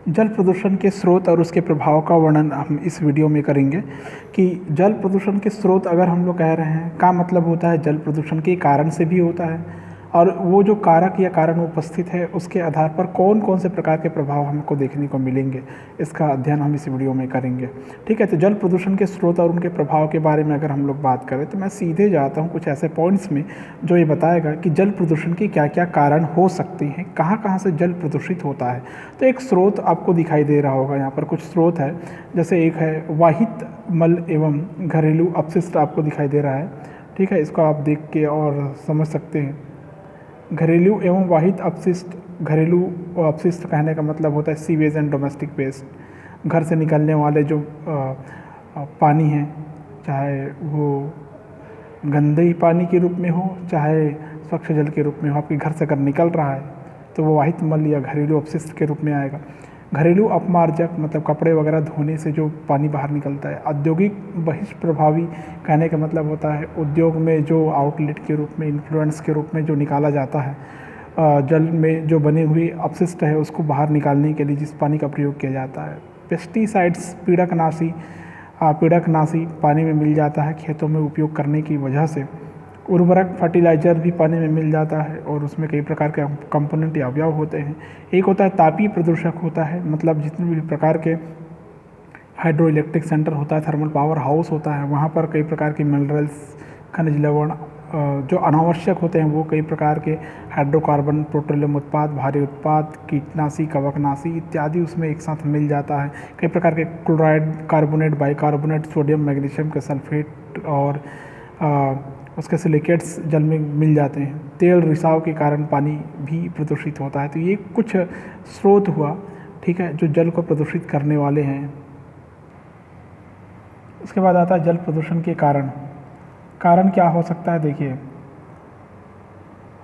जल प्रदूषण के स्रोत और उसके प्रभाव का वर्णन हम इस वीडियो में करेंगे कि जल प्रदूषण के स्रोत अगर हम लोग कह रहे हैं का मतलब होता है जल प्रदूषण के कारण से भी होता है और वो जो कारक या कारण उपस्थित है उसके आधार पर कौन कौन से प्रकार के प्रभाव हमको देखने को मिलेंगे, इसका अध्ययन हम इस वीडियो में करेंगे। ठीक है, तो जल प्रदूषण के स्रोत और उनके प्रभाव के बारे में अगर हम लोग बात करें तो मैं सीधे जाता हूँ कुछ ऐसे पॉइंट्स में जो ये बताएगा कि जल प्रदूषण के क्या क्या कारण हो सकते हैं, कहाँ कहाँ से जल प्रदूषित होता है। तो एक स्रोत आपको दिखाई दे रहा होगा, यहाँ पर कुछ स्रोत है, जैसे एक है वाहित मल एवं घरेलू अपशिष्ट आपको दिखाई दे रहा है। ठीक है, इसको आप देख के और समझ सकते हैं। घरेलू एवं वाहित अपशिष्ट, घरेलू अपशिष्ट कहने का मतलब होता है सीवेज एंड डोमेस्टिक वेस्ट। घर से निकलने वाले जो पानी है, चाहे वो गंदे पानी के रूप में हो चाहे स्वच्छ जल के रूप में हो, आपके घर से अगर निकल रहा है तो वो वाहित मल या घरेलू अपशिष्ट के रूप में आएगा। घरेलू अपमार्जक मतलब कपड़े वगैरह धोने से जो पानी बाहर निकलता है। औद्योगिक बहिष्प्रभावी कहने का मतलब होता है उद्योग में जो आउटलेट के रूप में, इन्फ्लुएंस के रूप में जो निकाला जाता है, जल में जो बने हुए अपशिष्ट है उसको बाहर निकालने के लिए जिस पानी का प्रयोग किया जाता है। पेस्टिसाइड्स पीड़कनाशी पानी में मिल जाता है खेतों में उपयोग करने की वजह से। उर्वरक फर्टिलाइज़र भी पानी में मिल जाता है और उसमें कई प्रकार के कंपोनेंट या अवयव होते हैं। एक होता है तापीय प्रदूषक होता है, मतलब जितने भी प्रकार के हाइड्रो इलेक्ट्रिक सेंटर होता है, थर्मल पावर हाउस होता है, वहाँ पर कई प्रकार के मिनरल्स, खनिज लवण जो अनावश्यक होते हैं वो कई प्रकार के हाइड्रोकार्बन, पेट्रोलियम उत्पाद, भारी उत्पाद, कीटनाशी, कवकनाशी इत्यादि उसमें एक साथ मिल जाता है। कई प्रकार के chloride, carbonate, bicarbonate, sodium, magnesium के सल्फेट और उसके सिलिकेट्स जल में मिल जाते हैं। तेल रिसाव के कारण पानी भी प्रदूषित होता है। तो ये कुछ स्रोत हुआ, ठीक है, जो जल को प्रदूषित करने वाले हैं। उसके बाद आता है जल प्रदूषण के कारण। कारण क्या हो सकता है, देखिए,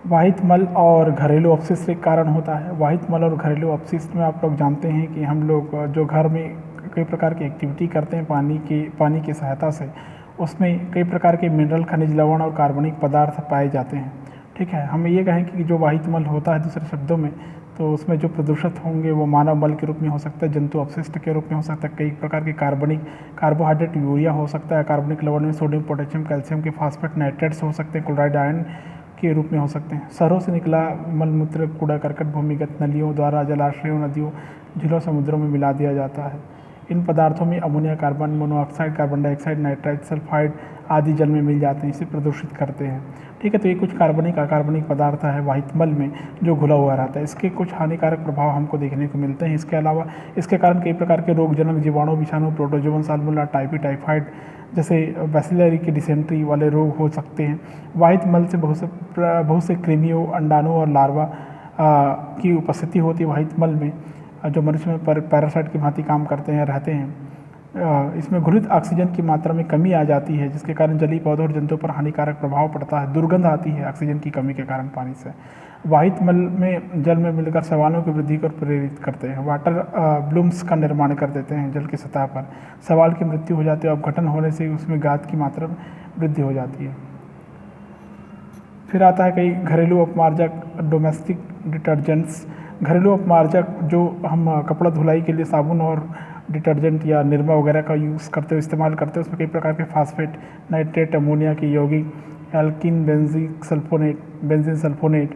वाहित मल और घरेलू अपशिष्ट एक कारण होता है। वाहित मल और घरेलू अपशिष्ट में आप लोग जानते हैं कि हम लोग जो घर में कई प्रकार की एक्टिविटी करते हैं पानी की सहायता से, उसमें कई प्रकार के मिनरल, खनिज लवण और कार्बनिक पदार्थ पाए जाते हैं। ठीक है, हम ये कहें कि जो वाहित मल होता है दूसरे शब्दों में, तो उसमें जो प्रदूषित होंगे वो मानव मल के रूप में हो सकता है, जंतु अपशिष्ट के रूप में हो सकता है, कई प्रकार के कार्बोहाइड्रेट, यूरिया हो सकता है, कार्बनिक लवण में सोडियम, पोटेशियम, कैल्शियम के फास्फेट, नाइट्रेट्स हो सकते हैं, क्लोराइड, आयन के रूप में हो सकते हैं। शहरों से निकला मलमूत्र, कूड़ा करकट भूमिगत नलियों द्वारा जलाशयों, नदियों, झीलों, समुद्रों में मिला दिया जाता है। इन पदार्थों में ammonia, carbon monoxide, carbon dioxide, nitrite, sulphide आदि जल में मिल जाते हैं, इसे प्रदूषित करते हैं। ठीक है, तो ये कुछ कार्बनिक अकार्बनिक पदार्थ है वाहित मल में जो घुला हुआ रहता है। इसके कुछ हानिकारक प्रभाव हमको देखने को मिलते हैं। इसके अलावा इसके कारण कई प्रकार के रोगजनक जीवाणु, विषाणु, प्रोटोजोवन, साल्मोनेला टाइफी, टाइफाइड जैसे बैसिलरी की डिसेंट्री वाले रोग हो सकते हैं। वाहित मल से बहुत से कृमियों, अंडाणु और लार्वा की उपस्थिति होती है वाहित मल में, जो मनुष्य में पैरासाइट की भांति काम करते हैं, रहते हैं। इसमें घुलित ऑक्सीजन की मात्रा में कमी आ जाती है, जिसके कारण जलीय पौधों और जंतुओं पर हानिकारक प्रभाव पड़ता है। दुर्गंध आती है ऑक्सीजन की कमी के कारण पानी से। वाहित मल में जल में मिलकर शैवालों की वृद्धि को प्रेरित करते हैं। वाटर ब्लूम्स का निर्माण कर देते हैं जल की सतह पर। शैवाल की मृत्यु हो जाती है, अपघटन होने से उसमें गैस की मात्रा में वृद्धि हो जाती है। फिर आता है कई घरेलू अपमार्जक, डोमेस्टिक डिटर्जेंट्स। घरेलू अपमार्जक जो हम कपड़ा धुलाई के लिए साबुन और डिटर्जेंट या निरमा वगैरह का यूज़ करते हो, इस्तेमाल करते हो, उसमें कई प्रकार के फास्फेट, नाइट्रेट, अमोनिया की यौगिक, एल्किन, बेंजीन सल्फोनेट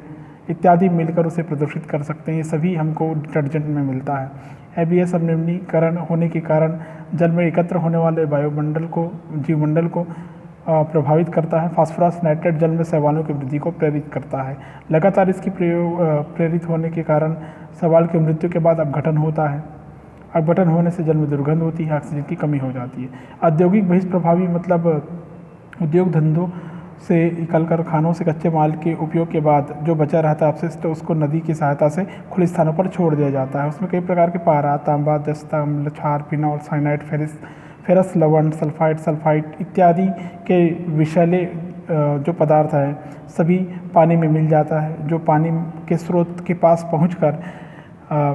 इत्यादि मिलकर उसे प्रदूषित कर सकते हैं। ये सभी हमको डिटर्जेंट में मिलता है। एबीएस अम्लीकरण होने के कारण जल में एकत्र होने वाले जीवमंडल को प्रभावित करता है। फास्फोरस नाइट्रेट जल में शैवालों की वृद्धि को प्रेरित करता है। लगातार इसकी प्रेरित होने के कारण शैवाल की मृत्यु के बाद अपघटन होता है। अपघटन होने से जल में दुर्गंध होती है, ऑक्सीजन की कमी हो जाती है। औद्योगिक बहिष्प्रभावी मतलब उद्योग धंधों से कल कारखानों से कच्चे माल के उपयोग के बाद जो बचा रहता है अपशिष्ट, उसको नदी की सहायता से खुले स्थानों पर छोड़ दिया जाता है। उसमें कई प्रकार के पारा, तांबा, दस्ता, अम्ल, क्षार, फिनॉल, साइनाइड, फेरस लवण, सल्फाइड इत्यादि के विषैले जो पदार्थ है सभी पानी में मिल जाता है, जो पानी के स्रोत के पास पहुंचकर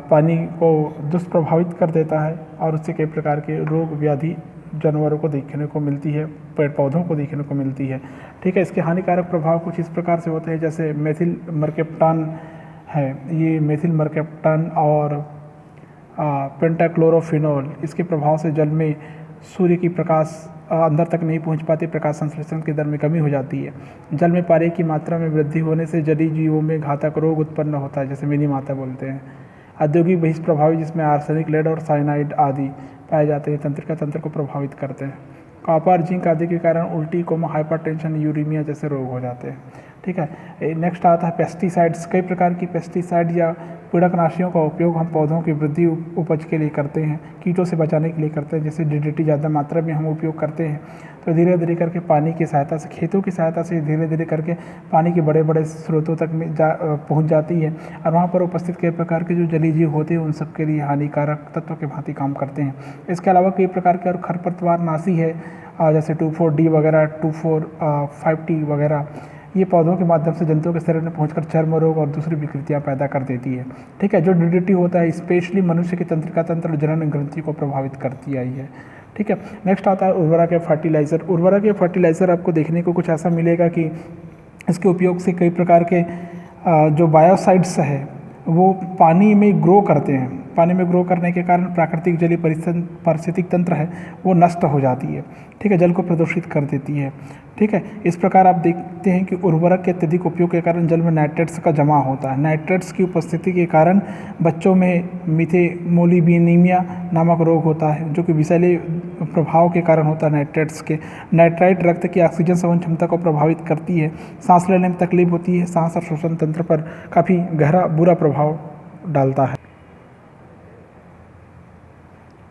पानी को दुष्प्रभावित कर देता है और उससे कई प्रकार के रोग व्याधि जानवरों को देखने को मिलती है, पेड़ पौधों को देखने को मिलती है। ठीक है, इसके हानिकारक प्रभाव कुछ इस प्रकार से होते हैं, जैसे मेथिल मर्केप्टान है, ये मेथिल मर्केप्टान और पेंटाक्लोरोफिनॉल, इसके प्रभाव से जल में सूर्य की प्रकाश अंदर तक नहीं पहुंच पाती, प्रकाश संश्लेषण की दर में कमी हो जाती है। जल में पारे की मात्रा में वृद्धि होने से जलीय जीवों में घातक रोग उत्पन्न होता है, जैसे मिनी माता बोलते हैं। औद्योगिक बहिष्प्रभावी, जिसमें आर्सेनिक, लेड और साइनाइड आदि पाए जाते हैं, तंत्रिका तंत्र को प्रभावित करते हैं। कॉपर, जिंक आदि के कारण उल्टी, हाइपरटेंशन, यूरेमिया जैसे रोग हो जाते हैं। ठीक है, नेक्स्ट आता है पेस्टिसाइड्स। कई प्रकार की पेस्टिसाइड या पीड़कनाशियों का उपयोग हम पौधों की वृद्धि उपज के लिए करते हैं, कीटों से बचाने के लिए करते हैं। जैसे DDT ज़्यादा मात्रा में हम उपयोग करते हैं तो धीरे धीरे करके पानी की सहायता से, खेतों की सहायता से धीरे धीरे करके पानी के बड़े बड़े स्रोतों तक में पहुँच जाती है, और वहाँ पर उपस्थित कई प्रकार के जो जलीय जीव होते हैं उन सब के लिए हानिकारक तत्व के भांति काम करते हैं। इसके अलावा कई प्रकार के और खरपतवार नाशी है, जैसे 2,4-D वगैरह, 2,4-5T वगैरह, ये पौधों के माध्यम से जंतुओं के शरीर में पहुंचकर चर्म रोग और दूसरी विकृतियां पैदा कर देती है। ठीक है, जो DDT होता है स्पेशली मनुष्य की तंत्रिका तंत्र और जनन ग्रंथि को प्रभावित करती आई है। ठीक है, नेक्स्ट आता है उर्वरक या फर्टिलाइज़र। उर्वरक या फर्टिलाइज़र आपको देखने को कुछ ऐसा मिलेगा कि इसके उपयोग से कई प्रकार के जो बायोसाइड्स है वो पानी में ग्रो करते हैं। पानी में ग्रो करने के कारण प्राकृतिक जलीय पारिस्थितिक तंत्र है वो नष्ट हो जाती है। ठीक है, जल को प्रदूषित कर देती है। ठीक है, इस प्रकार आप देखते हैं कि उर्वरक के अत्यधिक उपयोग के कारण जल में नाइट्रेट्स का जमा होता है। नाइट्रेट्स की उपस्थिति के कारण बच्चों में मीथेमोलिबिनीमिया नामक रोग होता है, जो कि विषैले प्रभाव के कारण होता है नाइट्रेट्स के। नाइट्राइट रक्त की ऑक्सीजन संवहन क्षमता को प्रभावित करती है, सांस लेने में तकलीफ होती है, सांस और श्वसन तंत्र पर काफ़ी गहरा बुरा प्रभाव डालता है।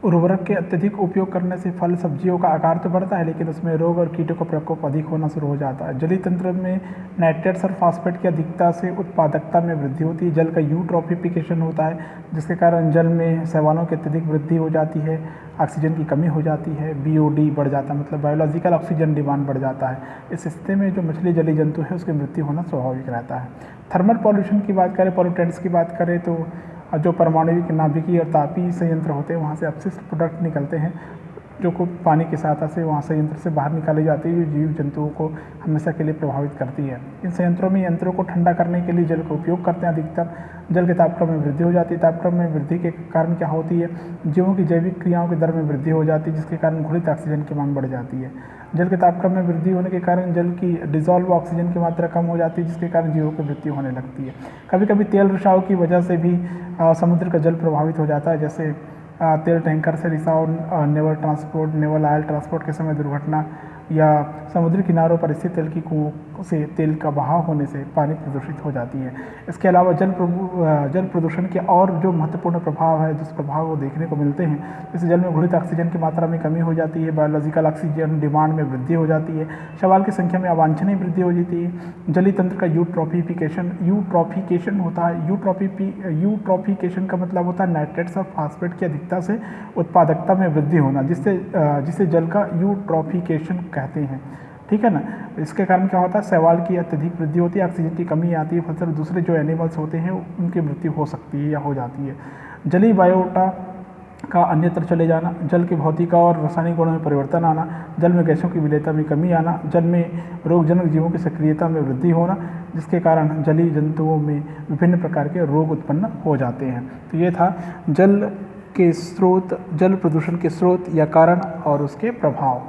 उर्वरक के अत्यधिक उपयोग करने से फल सब्जियों का आकार तो बढ़ता है, लेकिन उसमें रोग और कीटों का प्रकोप अधिक होना शुरू हो जाता है। जलीय तंत्र में नाइट्रेट्स और फास्फेट की अधिकता से उत्पादकता में वृद्धि होती है। जल का यूट्रॉफिफिकेशन होता है, जिसके कारण जल में शैवालों की अत्यधिक वृद्धि हो जाती है, ऑक्सीजन की कमी हो जाती है, BOD बढ़ जाता है, मतलब बायोलॉजिकल ऑक्सीजन डिमांड बढ़ जाता है। इस स्थिति में जो मछली जलीय जंतु है उसकी मृत्यु होना स्वाभाविक रहता है। थर्मल पॉल्यूशन की बात करें, पॉल्यूटेंट्स की बात करें, तो जो परमाणविक, नाभिकीय और तापीय संयंत्र होते हैं वहाँ से अपशिष्ट प्रोडक्ट निकलते हैं, जो को पानी की सहायता से वहाँ संयंत्र से बाहर निकाली जाती है, जो जीव जंतुओं को हमेशा के लिए प्रभावित करती है। इन संयंत्रों में यंत्रों को ठंडा करने के लिए जल का उपयोग करते हैं अधिकतर। जल के तापक्रम में वृद्धि हो जाती है। तापक्रम में वृद्धि के कारण क्या होती है, जीवों की जैविक क्रियाओं की दर में वृद्धि हो जाती है, जिसके कारण घुलित ऑक्सीजन की मांग बढ़ जाती है। जल के तापक्रम में वृद्धि होने के कारण जल की डिजॉल्व ऑक्सीजन की मात्रा कम हो जाती है, जिसके कारण जीवों की मृत्यु होने लगती है। कभी कभी तेल रिसाव की वजह से भी समुद्र का जल प्रभावित हो जाता है, जैसे तेल टैंकर से रिसाव, नेवल ऑयल ट्रांसपोर्ट के समय दुर्घटना, या समुद्री किनारों पर स्थित तेल की कुओं से तेल का बहाव होने से पानी प्रदूषित हो जाती है। इसके अलावा जल प्रदूषण के और जो महत्वपूर्ण प्रभाव है, जिस प्रभाव वो देखने को मिलते हैं, जैसे जल में घुलित ऑक्सीजन की मात्रा में कमी हो जाती है, बायोलॉजिकल ऑक्सीजन डिमांड में वृद्धि हो जाती है, शैवाल की संख्या में अवांछनीय वृद्धि हो जाती है, जलीय तंत्र का यूट्रॉफिकेशन होता है। यूट्रॉफिकेशन का मतलब होता है नाइट्रेट्स और फास्फेट की अधिकता से उत्पादकता में वृद्धि होना, जिसे जल का यूट्रॉफिकेशन कहते हैं। ठीक है ना, इसके कारण क्या होता है, शैवाल की अत्यधिक वृद्धि होती है, ऑक्सीजन की कमी आती है, फलस्वरूप दूसरे जो एनिमल्स होते हैं उनकी मृत्यु हो सकती है या हो जाती है। जलीय बायोटा का अन्यत्र चले जाना, जल के भौतिक और रासायनिक गुणों में परिवर्तन आना, जल में गैसों की विलेयता में कमी आना, जल में रोगजनक जीवों की सक्रियता में वृद्धि होना, जिसके कारण जलीय जंतुओं में विभिन्न प्रकार के रोग उत्पन्न हो जाते हैं। तो ये था जल प्रदूषण के स्रोत या कारण और उसके प्रभाव।